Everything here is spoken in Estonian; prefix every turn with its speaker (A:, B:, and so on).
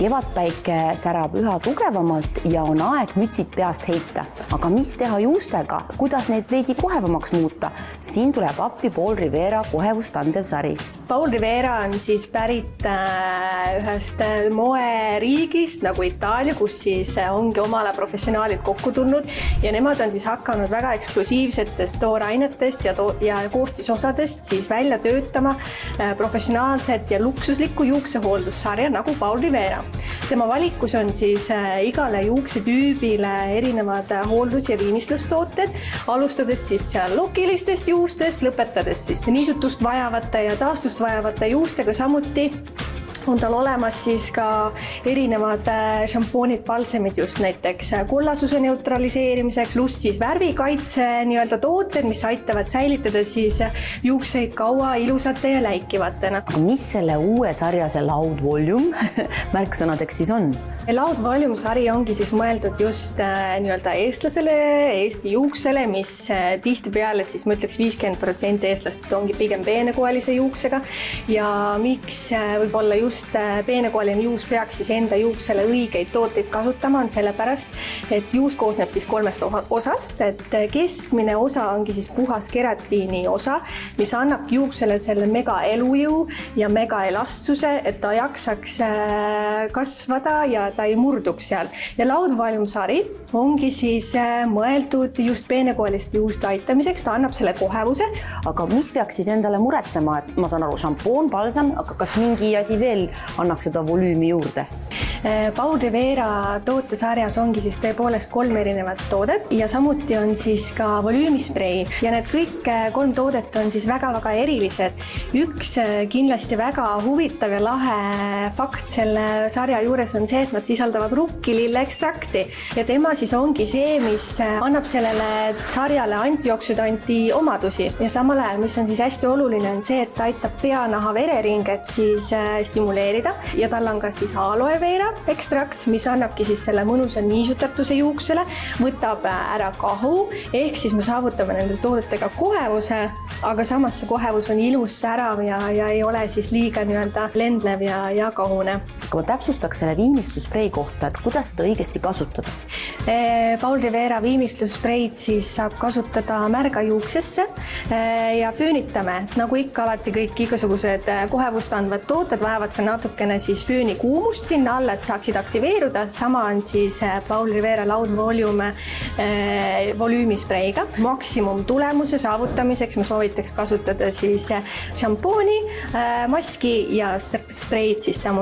A: Kevadpäike särab üha tugevamalt ja on aeg mütsid peast heita. Aga mis teha juustega? Kuidas neid veidi kohevamaks muuta? Siin tuleb appi Paul Rivera kohevust andev sari.
B: Paul Rivera on siis pärit ühest moeriigist nagu Itaalia, kus siis ongi omale professionaalid kokku tulnud ja nemad on siis hakanud väga eksklusiivsetest toorainetest ja koostisosadest siis välja töötama professionaalset ja luksuslikku juuksehooldussarja nagu Paul Rivera. Tema valikus on siis igale juuksetüübile erinevad hooldus- ja viimistlustooted, alustades siis seal lokilistest juustest, lõpetades siis niisutust vajavate ja taastust vajavate juustega samuti. On tal olemas siis ka erinevad šampoonid, balsamid just näiteks kollasuse neutraliseerimiseks, pluss siis värvikaitse nii-öelda tooted, mis aitavad säilitada siis juukseid kaua ilusate ja läikivatena.
A: Mis selle uue sarja see Loud Volume märksõnadeks siis on?
B: Loud Volume sari ongi siis mõeldud just nii-öelda eestlasele, Eesti juuksele, mis tihtipeale siis ma ütleks 50% eestlastest ongi pigem peenekoelise juuksega ja miks võib-olla just peenekoeline juus peaks siis enda juuksele õigeid tooteid kasutama on sellepärast, et juus koosneb siis 3 osast, et keskmine osa ongi siis puhas keratiini osa, mis annabki juuksele selle mega elujõu ja mega elastsuse, et ta jaksaks kasvada ja ta ei murduks seal. Ja Loud Volume sari ongi siis mõeldud just peenekoeliste juuste aitamiseks, ta annab selle kohevuse.
A: Aga mis peaks siis endale muretsema, et ma saan aru, šampoon, balsam, aga kas mingi asi veel annaks seda volüümi juurde?
B: Paul Rivera tootesarjas ongi siis tõepoolest 3 erinevat toodet ja samuti on siis ka volüümisprei ja need kõik 3 toodet on siis väga-väga erilised. Üks kindlasti väga huvitav ja lahe fakt selle sarja juures on see, et nad sisaldavad rukkilille ekstrakti ja tema siis ongi see, mis annab sellele sarjale antioksüdanti omadusi ja samal ajal, mis on siis hästi oluline, on see, et ta aitab peanaha vereringet siis stimuleerida ja tal on ka siis aloe vera ekstrakt, mis annabki siis selle mõnusa niisutatuse juuksele, võtab ära kahu, ehk siis me saavutame nende toodetega kohevuse, aga samas see kohevus on ilus, särav ja ei ole siis liiga nii-öelda lendlev ja kahune.
A: Aga ma täpsustaks selle viimistlusprei kohta, et kuidas seda õigesti kasutada?
B: Paul Rivera viimistlusspreid siis saab kasutada märga juuksesse ja föönitame. Nagu ikka alati kõik igasugused kohevust andvad tooted vajavad ka natukene siis fööni kuumust sinna alla, et saaksid aktiveeruda. Sama on siis Paul Rivera Loud Volume volüümispreiga. Maksimum tulemuse saavutamiseks ma soovitaks kasutada siis šampooni, maski ja spreid siis samuti.